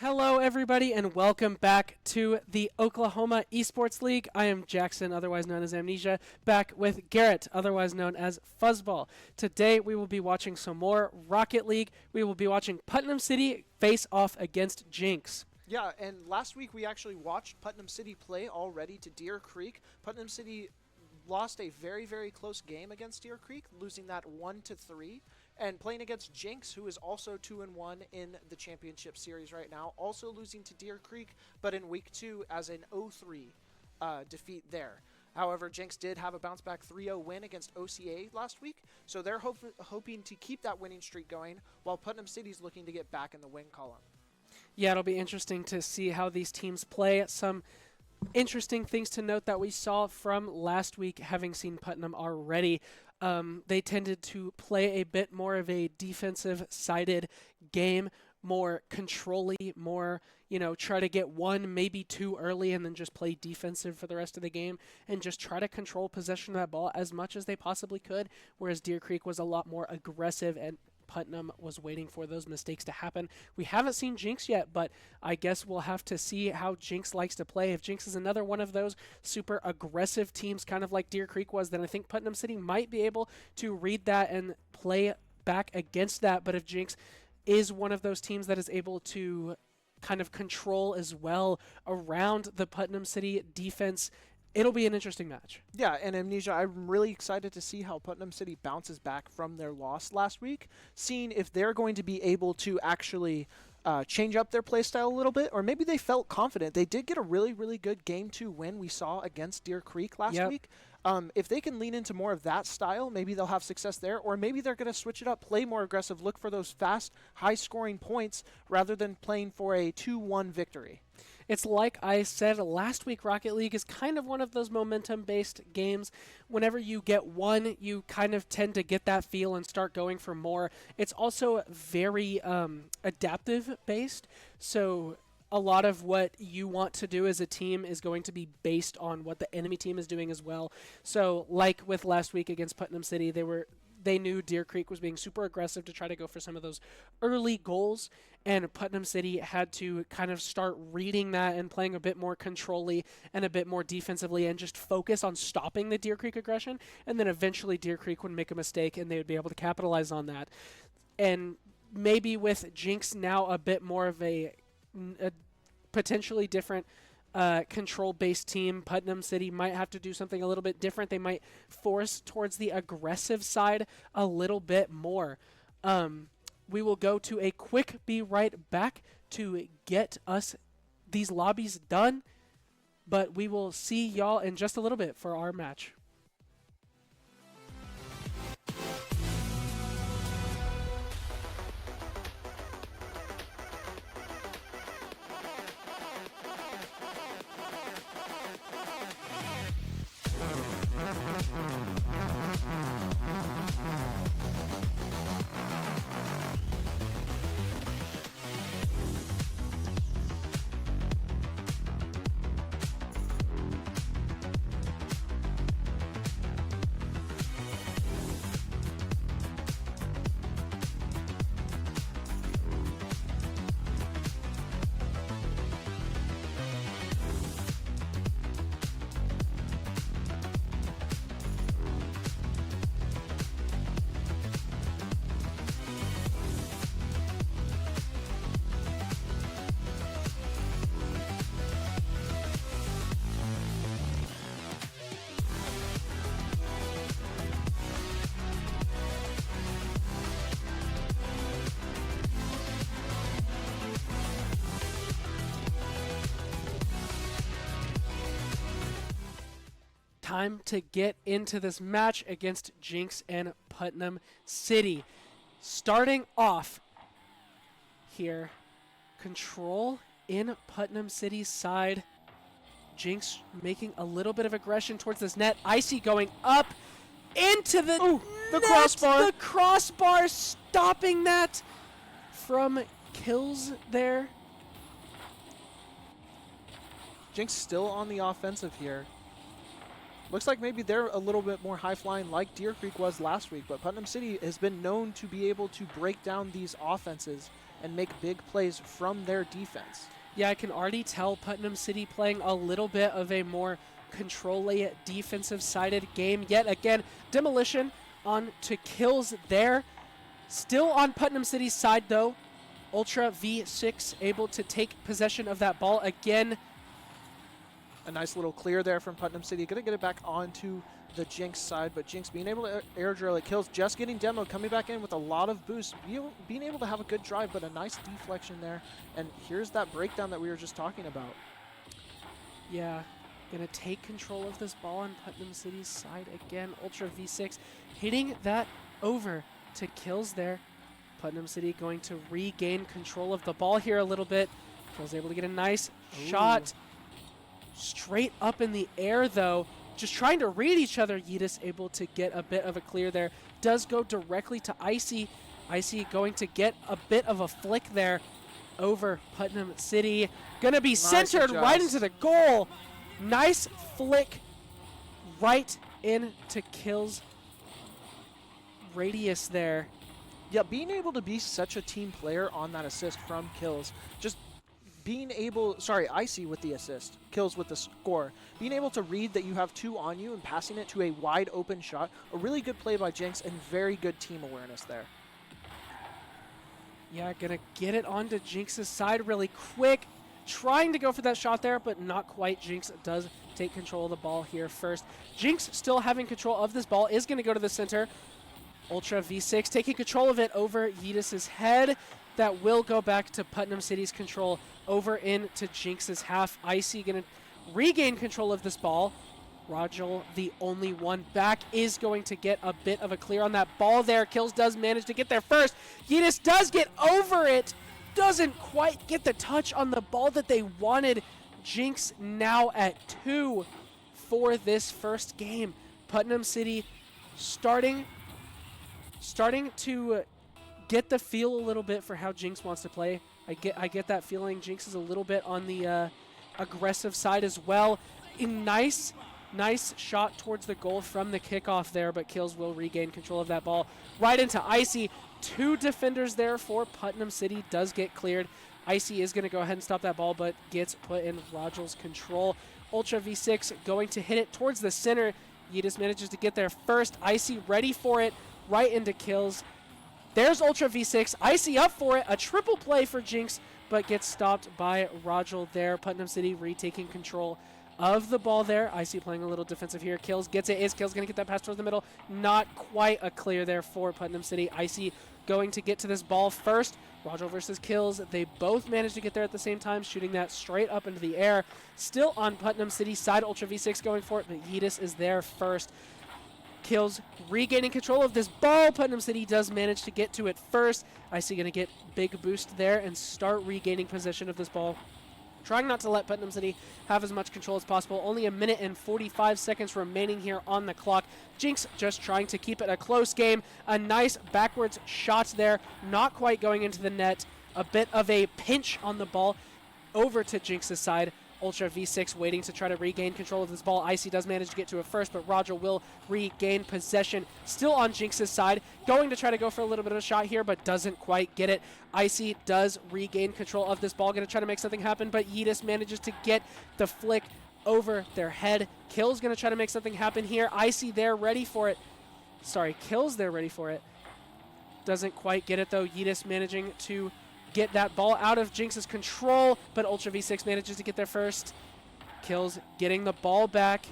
Hello, everybody, and welcome back to the Oklahoma Esports League. I am Jackson, otherwise known as Amnesia, back with Garrett, otherwise known as Fuzzball. Today, we will be watching some more Rocket League. We will be watching Putnam City face off against Jenks. Yeah, and last week we actually watched Putnam City play already to Deer Creek. Putnam City lost a very, very close game against Deer Creek, losing that 1-3. And playing against Jenks, who is also 2-1 in the championship series right now, also losing to Deer Creek, but in week 2 as an 0-3 defeat there. However, Jenks did have a bounce-back 3-0 win against OCA last week, so they're hoping to keep that winning streak going, while Putnam City's looking to get back in the win column. Yeah, it'll be interesting to see how these teams play. Some interesting things to note that we saw from last week, having seen Putnam already. They tended to play a bit more of a defensive-sided game, more control-y, more, try to get one, maybe two early and then just play defensive for the rest of the game and just try to control possession of that ball as much as they possibly could, whereas Deer Creek was a lot more aggressive and Putnam was waiting for those mistakes to happen. We haven't seen Jenks yet, but I guess we'll have to see how Jenks likes to play. If Jenks is another one of those super aggressive teams, kind of like Deer Creek was, then I think Putnam City might be able to read that and play back against that. But if Jenks is one of those teams that is able to kind of control as well around the Putnam City defense, it'll be an interesting match. Yeah, and Amnesia, I'm really excited to see how Putnam City bounces back from their loss last week, seeing if they're going to be able to actually change up their playstyle a little bit, or maybe they felt confident. They did get a really, really good Game 2 win we saw against Deer Creek last week. If they can lean into more of that style, maybe they'll have success there, or maybe they're going to switch it up, play more aggressive, look for those fast, high-scoring points rather than playing for a 2-1 victory. It's like I said last week, Rocket League is kind of one of those momentum-based games. Whenever you get one, you kind of tend to get that feel and start going for more. It's also very adaptive-based, so a lot of what you want to do as a team is going to be based on what the enemy team is doing as well. So like with last week against Putnam City, they knew Deer Creek was being super aggressive to try to go for some of those early goals, and Putnam City had to kind of start reading that and playing a bit more control-y and a bit more defensively and just focus on stopping the Deer Creek aggression, and then eventually Deer Creek would make a mistake and they would be able to capitalize on that. And maybe with Jenks now a bit more of a potentially different control-based team, Putnam City might have to do something a little bit different. They might force towards the aggressive side a little bit more. We will go to a quick be right back to get us these lobbies done, but we will see y'all in just a little bit for our match. Time to get into this match against Jenks and Putnam City. Starting off here, control in Putnam City's side. Jenks making a little bit of aggression towards this net. Icy going up into the the crossbar. The crossbar stopping that from kills there. Jenks still on the offensive here. Looks like maybe they're a little bit more high-flying like Deer Creek was last week, but Putnam City has been known to be able to break down these offenses and make big plays from their defense. Yeah, I can already tell Putnam City playing a little bit of a more control-y, defensive-sided game. Yet again, Demolition on to kills there. Still on Putnam City's side, though. Ultra V6 able to take possession of that ball again. A nice little clear there from Putnam City. Going to get it back onto the Jenks side, but Jenks being able to air drill it kills. Just getting demo, coming back in with a lot of boost. Being able to have a good drive, but a nice deflection there. And here's that breakdown that we were just talking about. Yeah, going to take control of this ball on Putnam City's side again. Ultra V6 hitting that over to kills there. Putnam City going to regain control of the ball here a little bit. Kills able to get a nice shot. Straight up in the air, though. Just trying to read each other. Yeetus able to get a bit of a clear there. Does go directly to Icy. Icy going to get a bit of a flick there over Putnam City. Going to be centered right into the goal. Nice flick right into kills radius there. Yeah, being able to be such a team player on that assist from kills. Just being able, Icy with the assist, kills with the score. Being able to read that you have two on you and passing it to a wide open shot. A really good play by Jenks and very good team awareness there. Yeah, gonna get it onto Jenks' side really quick. Trying to go for that shot there, but not quite. Jenks does take control of the ball here first. Jenks still having control of this ball, is gonna go to the center. Ultra V6 taking control of it over Yeetus' head. That will go back to Putnam City's control over into Jenks' half. Icy going to regain control of this ball. Rajal, the only one back, is going to get a bit of a clear on that ball there. Kills does manage to get there first. Yeetus does get over it. Doesn't quite get the touch on the ball that they wanted. Jenks now at 2 for this first game. Putnam City starting to get the feel a little bit for how Jenks wants to play. I get that feeling. Jenks is a little bit on the aggressive side as well. A nice shot towards the goal from the kickoff there, but Kills will regain control of that ball right into Icy. 2 defenders there for Putnam City. Does get cleared. Icy is going to go ahead and stop that ball, but gets put in Rajal's control. Ultra V6 going to hit it towards the center. Yeetus manages to get there first. Icy ready for it, right into Kills. There's Ultra V6. Icy up for it. A triple play for Jenks, but gets stopped by Rajal there. Putnam City retaking control of the ball there. Icy playing a little defensive here. Kills gets it. Kills going to get that pass towards the middle. Not quite a clear there for Putnam City. Icy going to get to this ball first. Rajal versus Kills. They both managed to get there at the same time, shooting that straight up into the air. Still on Putnam City's side. Ultra V6 going for it, but Yeetus is there first. Kills regaining control of this ball. Putnam City does manage to get to it first. Icy going to get big boost there and start regaining possession of this ball. Trying not to let Putnam City have as much control as possible. Only a minute and 45 seconds remaining here on the clock. Jenks just trying to keep it a close game. A nice backwards shot there. Not quite going into the net. A bit of a pinch on the ball over to Jenks' side. Ultra V6 waiting to try to regain control of this ball. Icy does manage to get to it first, but Rajal will regain possession. Still on Jenks' side. Going to try to go for a little bit of a shot here, but doesn't quite get it. Icy does regain control of this ball. Going to try to make something happen, but Yeetus manages to get the flick over their head. Kill's going to try to make something happen here. Icy there ready for it. Kill's there ready for it. Doesn't quite get it, though. Yeetus managing to get that ball out of Jenks' control, but Ultra V6 manages to get there first. Kills getting the ball back.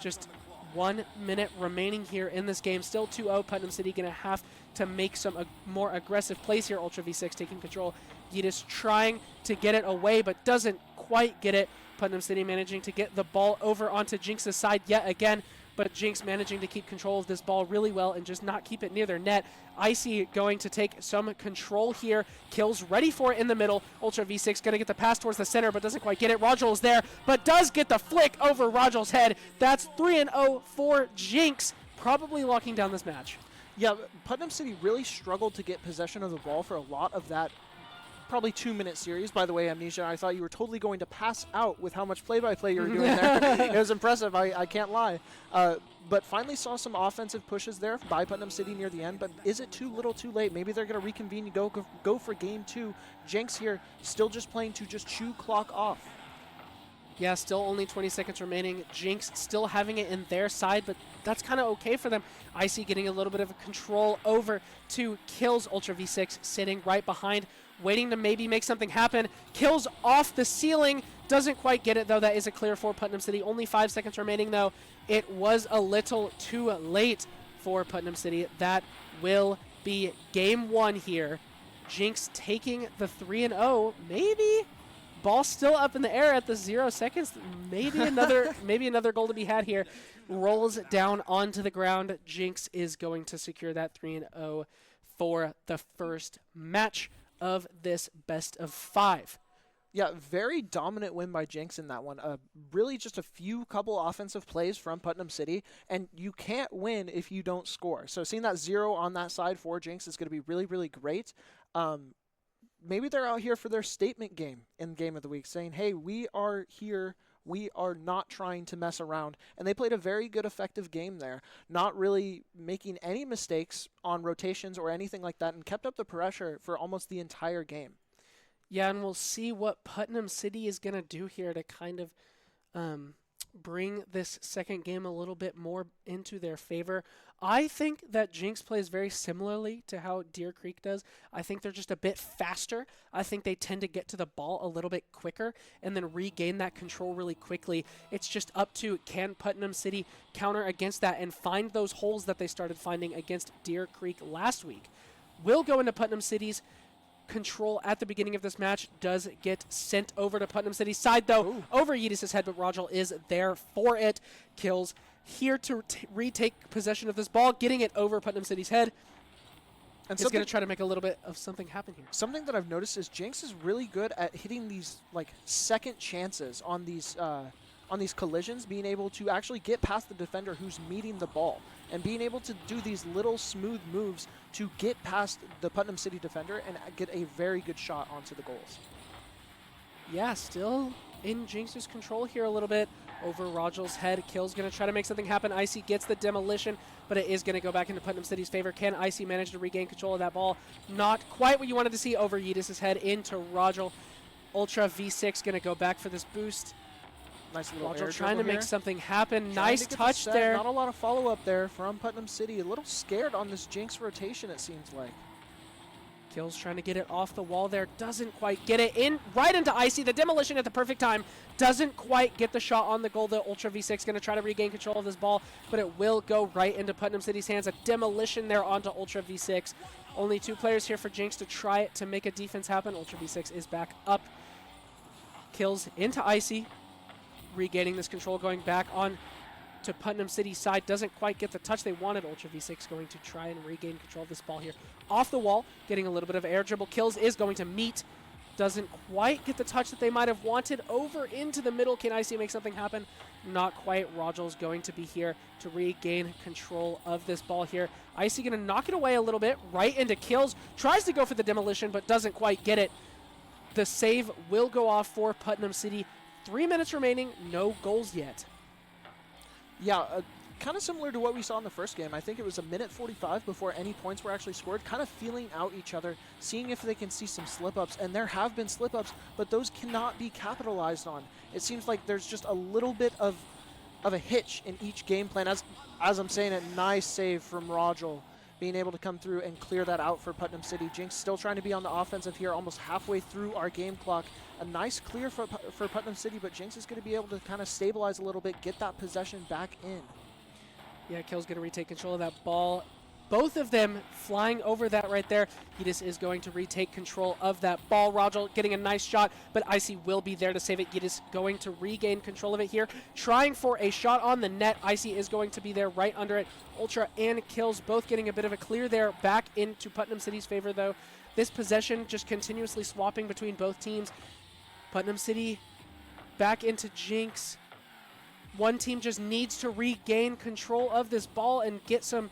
Just 1 minute remaining here in this game. Still 2-0. Putnam City going to have to make some more aggressive plays here. Ultra V6 taking control. Yeetus trying to get it away, but doesn't quite get it. Putnam City managing to get the ball over onto Jenks' side yet again, but Jenks managing to keep control of this ball really well and just not keep it near their net. Icy going to take some control here. Kills ready for it in the middle. Ultra V6 going to get the pass towards the center, but doesn't quite get it. Rajal is there, but does get the flick over Rajal's head. That's 3-0 for Jenks, probably locking down this match. Yeah, Putnam City really struggled to get possession of the ball for a lot of that probably 2-minute series. By the way, Amnesia, I thought you were totally going to pass out with how much play-by-play you were doing there. It was impressive, I can't lie. But finally saw some offensive pushes there by Putnam City near the end, but is it too little too late? Maybe they're going to reconvene and go for game 2. Jenks here still just playing to just chew clock off. Yeah, still only 20 seconds remaining. Jenks still having it in their side, but that's kind of okay for them. Icy getting a little bit of a control over to Kills. Ultra V6 sitting right behind, waiting to maybe make something happen. Kills off the ceiling. Doesn't quite get it, though. That is a clear for Putnam City. Only 5 seconds remaining, though. It was a little too late for Putnam City. That will be game 1 here. Jenks taking the 3-0. Maybe ball still up in the air at the 0 seconds. Maybe another goal to be had here. Rolls down onto the ground. Jenks is going to secure that 3-0 for the first match of this best of 5. Yeah, very dominant win by Jenks in that one. Really just a couple offensive plays from Putnam City, and you can't win if you don't score. So seeing that 0 on that side for Jenks is going to be really, really great. Maybe they're out here for their statement game in Game of the Week, saying, hey, we are here. We are not trying to mess around. And they played a very good, effective game there, not really making any mistakes on rotations or anything like that, and kept up the pressure for almost the entire game. Yeah, and we'll see what Putnam City is going to do here to kind of bring this second game a little bit more into their favor. I think that Jenks plays very similarly to how Deer Creek does. I think they're just a bit faster. I think they tend to get to the ball a little bit quicker and then regain that control really quickly. It's just up to, can Putnam City counter against that and find those holes that they started finding against Deer Creek last week. We'll go into Putnam City's control at the beginning of this match. Does get sent over to Putnam City's side, though. Ooh. Over Yeetus' head, but Rogel is there for it. Kills here to retake possession of this ball, getting it over Putnam City's head. And he's going to try to make a little bit of something happen here. Something that I've noticed is Jenks is really good at hitting these second chances on these collisions, being able to actually get past the defender who's meeting the ball, and being able to do these little smooth moves to get past the Putnam City defender and get a very good shot onto the goals. Yeah, still in Jenks' control here a little bit. Over Rogel's head. Kill's going to try to make something happen. Icy gets the demolition, but it is going to go back into Putnam City's favor. Can Icy manage to regain control of that ball? Not quite what you wanted to see. Over Yeetus' head into Rogel. Ultra V6 going to go back for this boost. Nice little Rogel trying to make something happen. Nice to touch there. Not a lot of follow-up there from Putnam City. A little scared on this Jenks rotation, it seems like. Kills trying to get it off the wall there. Doesn't quite get it in. Right into Icy. The demolition at the perfect time. Doesn't quite get the shot on the goal. The Ultra V6 going to try to regain control of this ball, but it will go right into Putnam City's hands. A demolition there onto Ultra V6. Only 2 players here for Jenks to try it to make a defense happen. Ultra V6 is back up. Kills into Icy. Regaining this control, going back on to Putnam City's side. Doesn't quite get the touch they wanted. Ultra V6 going to try and regain control of this ball here. Off the wall, getting a little bit of air dribble. Kills is going to meet. Doesn't quite get the touch that they might have wanted. Over into the middle. Can Icy make something happen? Not quite. Rogel's going to be here to regain control of this ball here. Icy going to knock it away a little bit. Right into Kills. Tries to go for the demolition, but doesn't quite get it. The save will go off for Putnam City. 3 minutes remaining, no goals yet. Yeah, kind of similar to what we saw in the first game. I think it was a minute 45 before any points were actually scored, kind of feeling out each other, seeing if they can see some slip-ups. And there have been slip-ups, but those cannot be capitalized on. It seems like there's just a little bit of a hitch in each game plan. As I'm saying, a nice save from Rogel, being able to come through and clear that out for Putnam City. Jenks still trying to be on the offensive here, almost halfway through our game clock. A nice clear for Putnam City, but Jenks is going to be able to kind of stabilize a little bit, get that possession back in. Yeah, Kill's going to retake control of that ball. Both of them flying over that right there. Yeetus is going to retake control of that ball. Rogel getting a nice shot, but Icy will be there to save it. Yeetus going to regain control of it here. Trying for a shot on the net. Icy is going to be there right under it. Ultra and Kills both getting a bit of a clear there. Back into Putnam City's favor, though. This possession just continuously swapping between both teams. Putnam City back into Jenks. One team just needs to regain control of this ball and get some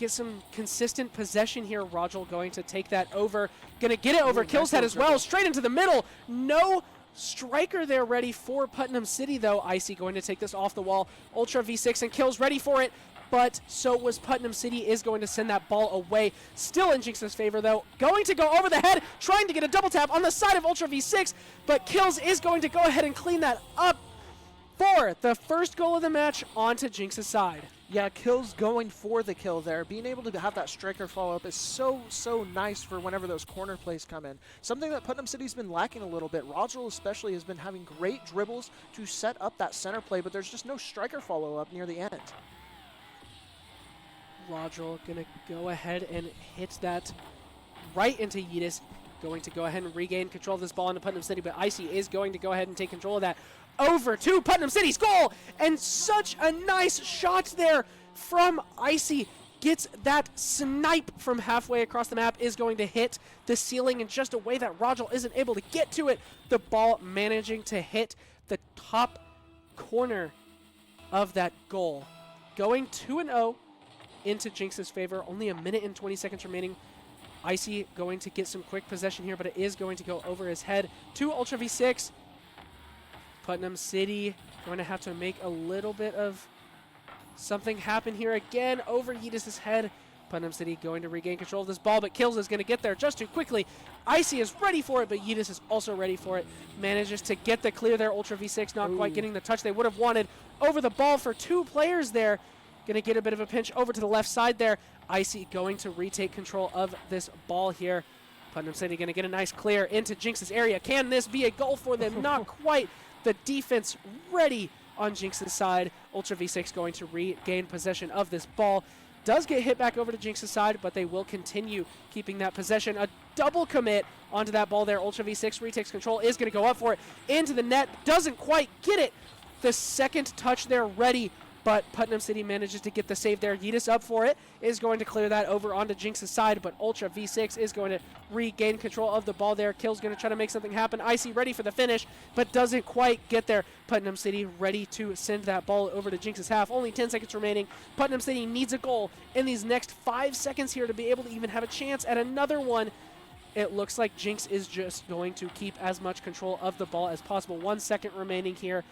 get some consistent possession here. Rogel going to take that over. Going to get it over Ooh, Kill's nice head little as well. dribble. Straight into the middle. No striker there ready for Putnam City, though. Icy going to take this off the wall. Ultra V6 and Kills ready for it. But so was Putnam City, is going to send that ball away. Still in Jenks' favor, though. Going to go over the head, trying to get a double tap on the side of Ultra V6, but Kills is going to go ahead and clean that up for the first goal of the match onto Jenks' side. Yeah, Kills going for the kill there. Being able to have that striker follow-up is so nice for whenever those corner plays come in. Something that Putnam City's been lacking a little bit. Rogel especially has been having great dribbles to set up that center play, but there's just no striker follow-up near the end. Rogel going to go ahead and hit that right into Yeetus. Going to go ahead and regain control of this ball into Putnam City, but Icy is going to go ahead and take control of that. Over to Putnam City's goal, and such a nice shot there from Icy. Gets that snipe from halfway across the map, is going to hit the ceiling in just a way that Rogel isn't able to get to it. The ball managing to hit the top corner of that goal. Going 2-0 into Jenks' favor. Only a minute and 20 seconds remaining. Icy going to get some quick possession here, but it is going to go over his head to Ultra V6. Putnam City going to have to make a little bit of something happen here again over Yeetus' head. Putnam City going to regain control of this ball, but Kills is going to get there just too quickly. Icy is ready for it, but Yeetus is also ready for it. Manages to get the clear there. Ultra V6 not quite getting the touch they would have wanted. Over the ball for two players there. Going to get a bit of a pinch over to the left side there. Icy going to retake control of this ball here. Putnam City going to get a nice clear into Jenks' area. Can this be a goal for them? Not quite. The defense ready on Jenks' side. Ultra V6 going to regain possession of this ball. Does get hit back over to Jenks' side, but they will continue keeping that possession. A double commit onto that ball there. Ultra V6 retakes control, is going to go up for it. Into the net, doesn't quite get it. The second touch there ready, but Putnam City manages to get the save there. Yeetus up for it, is going to clear that over onto Jenks' side, but Ultra V6 is going to regain control of the ball there. Kill's going to try to make something happen. Icy ready for the finish, but doesn't quite get there. Putnam City ready to send that ball over to Jenks' half. Only 10 seconds remaining. Putnam City needs a goal in these next 5 seconds here to be able to even have a chance at another one. It looks like Jenks is just going to keep as much control of the ball as possible. 1 second remaining here.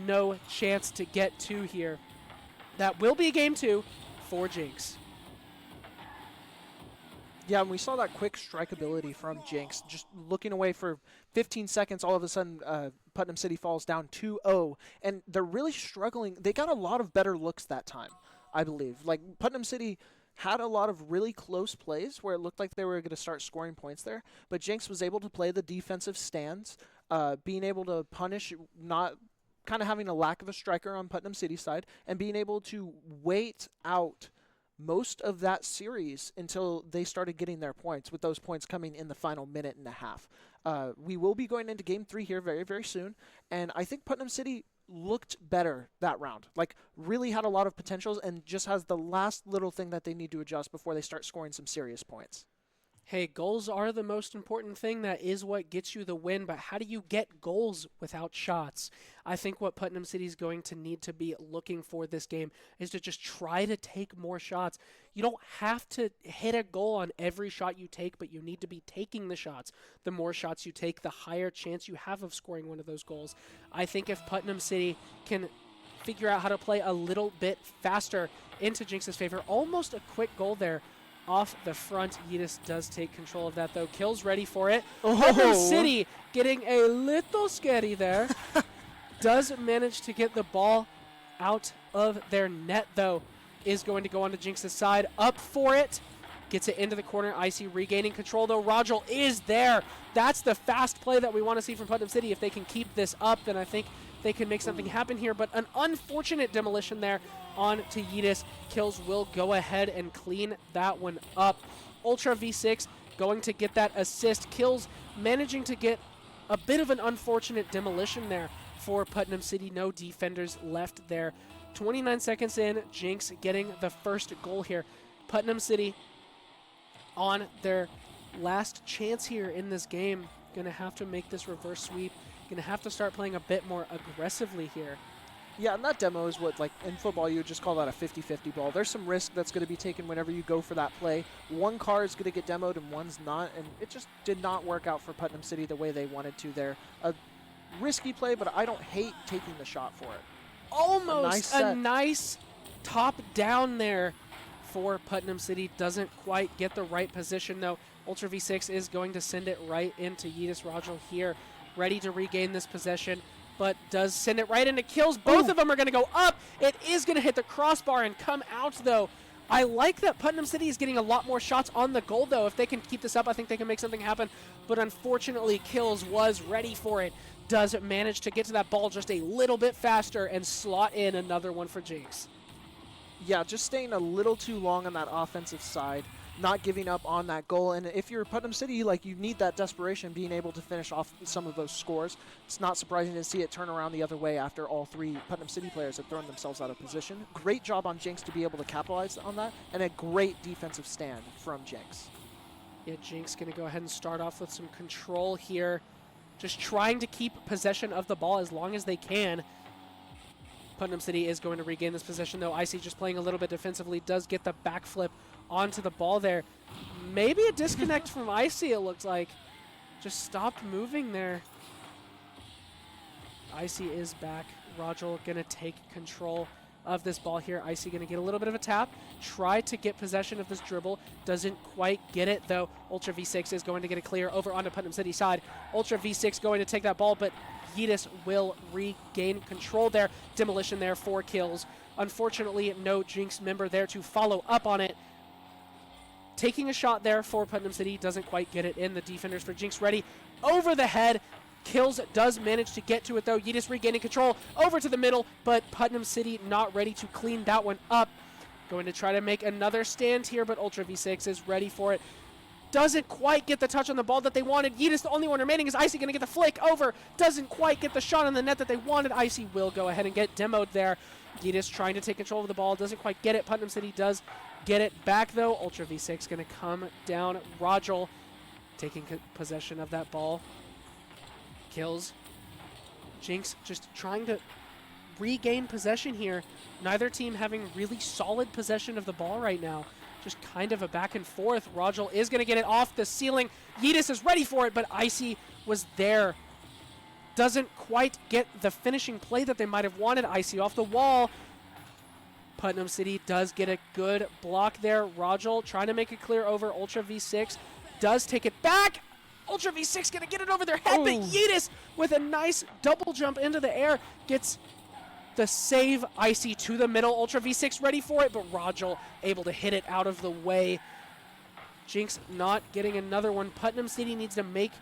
No chance to get two here. That will be game 2 for Jenks. Yeah, and we saw that quick strikeability from Jenks. Just looking away for 15 seconds, all of a sudden Putnam City falls down 2-0. And they're really struggling. They got a lot of better looks that time, I believe. Like, Putnam City had a lot of really close plays where it looked like they were going to start scoring points there. But Jenks was able to play the defensive stands, being able to punish, not kind of having a lack of a striker on Putnam City's side, and being able to wait out most of that series until they started getting their points, with those points coming in the final minute and a half. We will be going into game 3 here very, very soon, and I think Putnam City looked better that round. Like, really had a lot of potentials and just has the last little thing that they need to adjust before they start scoring some serious points. Hey, goals are the most important thing. That is what gets you the win, but how do you get goals without shots? I think what Putnam City is going to need to be looking for this game is to just try to take more shots. You don't have to hit a goal on every shot you take, but you need to be taking the shots. The more shots you take, the higher chance you have of scoring one of those goals. I think if Putnam City can figure out how to play a little bit faster into Jenks' favor, almost a quick goal there off the front. Yeetus does take control of that, though. Kill's ready for it. Putnam City getting a little scary there. Does manage to get the ball out of their net, though. Is going to go onto Jenks' side. Up for it. Gets it into the corner. Icy regaining control, though. Rogel is there. That's the fast play that we want to see from Putnam City. If they can keep this up, then I think they can make something happen here. But an unfortunate demolition there on to Yeetus. Kills will go ahead and clean that one up. Ultra V6 going to get that assist. Kills managing to get a bit of an unfortunate demolition there for Putnam City. No defenders left there. 29 seconds in, Jenks getting the first goal here. Putnam City on their last chance here in this game. Going to have to make this reverse sweep. Going to have to start playing a bit more aggressively here. Yeah, and that demo is what, like, in football, you would just call that a 50-50 ball. There's some risk that's going to be taken whenever you go for that play. One car is going to get demoed and one's not, and it just did not work out for Putnam City the way they wanted to there. A risky play, but I don't hate taking the shot for it. Almost a nice top down there for Putnam City. Doesn't quite get the right position, though. Ultra V6 is going to send it right into Yeetus Rajal here, ready to regain this possession, but does send it right into kills. Both of them are going to go up. It is going to hit the crossbar and come out, though. I like that Putnam City is getting a lot more shots on the goal, though. If they can keep this up, I think they can make something happen. But unfortunately, Kills was ready for it. Does manage to get to that ball just a little bit faster and slot in another one for Jenks. Yeah, just staying a little too long on that offensive side, not giving up on that goal. And if you're Putnam City, like, you need that desperation, being able to finish off some of those scores. It's not surprising to see it turn around the other way after all three Putnam City players have thrown themselves out of position. Great job on Jenks to be able to capitalize on that, and a great defensive stand from Jenks. Yeah, Jenks going to go ahead and start off with some control here. Just trying to keep possession of the ball as long as they can. Putnam City is going to regain this possession, though. Icy just playing a little bit defensively, does get the backflip onto the ball there. Maybe a disconnect from Icy, it looks like. Just stopped moving there. Icy is back. Rajal going to take control of this ball here. Icy going to get a little bit of a tap. Try to get possession of this dribble. Doesn't quite get it, though. Ultra V6 is going to get a clear over onto Putnam City side. Ultra V6 going to take that ball, but Yeetus will regain control there. Demolition there, 4 kills. Unfortunately, no Jenks member there to follow up on it. Taking a shot there for Putnam City. Doesn't quite get it in. The defenders for Jenks ready. Over the head. Kills does manage to get to it, though. Yeetus regaining control over to the middle, but Putnam City not ready to clean that one up. Going to try to make another stand here, but Ultra V6 is ready for it. Doesn't quite get the touch on the ball that they wanted. Yeetus, the only one remaining, is Icy going to get the flick over. Doesn't quite get the shot on the net that they wanted. Icy will go ahead and get demoed there. Yeetus trying to take control of the ball. Doesn't quite get it. Putnam City does get it back, though. Ultra V6 going to come down. Rajal taking possession of that ball. Kills. Jenks just trying to regain possession here. Neither team having really solid possession of the ball right now. Just kind of a back and forth. Rajal is going to get it off the ceiling. Yeetus is ready for it, but Icy was there. Doesn't quite get the finishing play that they might have wanted. Icy off the wall. Putnam City does get a good block there. Rajal trying to make it clear over. Ultra V6 does take it back. Ultra V6 going to get it over their head, but Yeetus with a nice double jump into the air gets the save. Icy to the middle. Ultra V6 ready for it, but Rajal able to hit it out of the way. Jenks not getting another one. Putnam City needs to make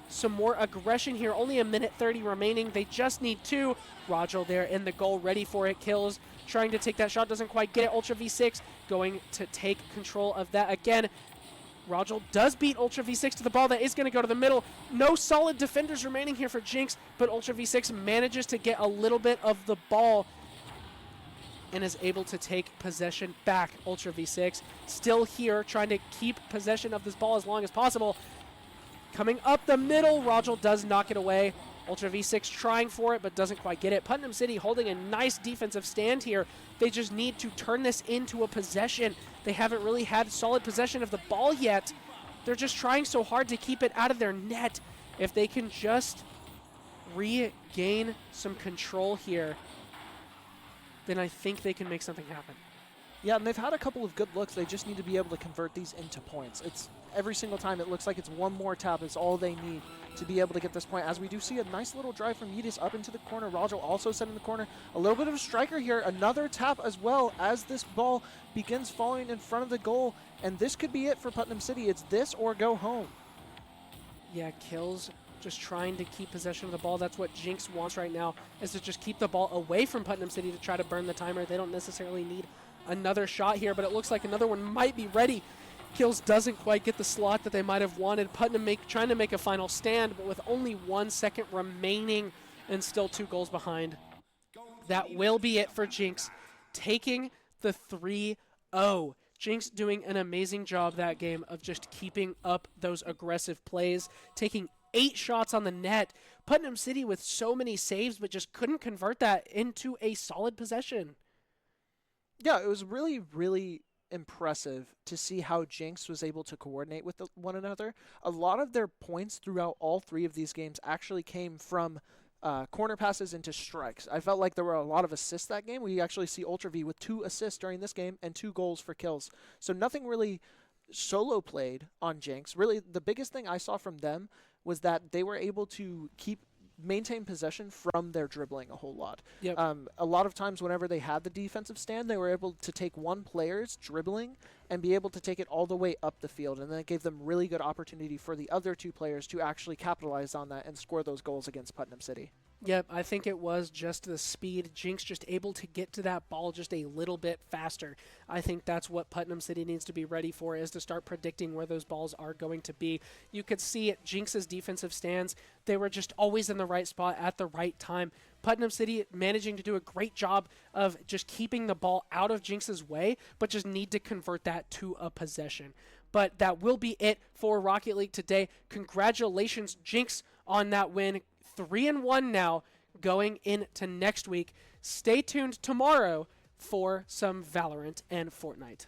some more aggression here. Only a minute 30 remaining. They just need 2. Rajal there in the goal, ready for it. Kills, trying to take that shot, doesn't quite get it. Ultra V6 going to take control of that again. Rajal does beat Ultra V6 to the ball. That is going to go to the middle. No solid defenders remaining here for Jenks, but Ultra V6 manages to get a little bit of the ball and is able to take possession back. Ultra V6 still here, trying to keep possession of this ball as long as possible. Coming up the middle, Rajal does knock it away. Ultra V6 trying for it, but doesn't quite get it. Putnam City holding a nice defensive stand here. They just need to turn this into a possession. They haven't really had solid possession of the ball yet. They're just trying so hard to keep it out of their net. If they can just regain some control here, then I think they can make something happen. Yeah, and they've had a couple of good looks. They just need to be able to convert these into points. It's every single time it looks like it's one more tap is all they need to be able to get this point. As we do see a nice little drive from Yeetus up into the corner. Rajal also set in the corner. A little bit of a striker here. Another tap as well as this ball begins falling in front of the goal. And this could be it for Putnam City. It's this or go home. Yeah, Kills just trying to keep possession of the ball. That's what Jenks wants right now, is to just keep the ball away from Putnam City to try to burn the timer. They don't necessarily need another shot here, but it looks like another one might be ready. Kills doesn't quite get the slot that they might have wanted. Putnam trying to make a final stand, but with only 1 second remaining and still 2 goals behind. That will be it for Jenks, taking the 3-0. Jenks doing an amazing job that game of just keeping up those aggressive plays, taking 8 shots on the net. Putnam City with so many saves, but just couldn't convert that into a solid possession. Yeah, it was really, really impressive to see how Jenks was able to coordinate with one another. A lot of their points throughout all 3 of these games actually came from corner passes into strikes. I felt like there were a lot of assists that game. We actually see Ultra V with 2 assists during this game and 2 goals for kills. So nothing really solo played on Jenks. Really, the biggest thing I saw from them was that they were able to maintain possession from their dribbling a whole lot. Yep. A lot of times whenever they had the defensive stand, they were able to take one player's dribbling and be able to take it all the way up the field, and then it gave them really good opportunity for the other 2 players to actually capitalize on that and score those goals against Putnam City. Yep, I think it was just the speed. Jenks just able to get to that ball just a little bit faster. I think that's what Putnam City needs to be ready for, is to start predicting where those balls are going to be. You could see at Jenks' defensive stands, they were just always in the right spot at the right time. Putnam City managing to do a great job of just keeping the ball out of Jenks' way, but just need to convert that to a possession. But that will be it for Rocket League today. Congratulations, Jenks, on that win. 3-1 now going into next week. Stay tuned tomorrow for some Valorant and Fortnite.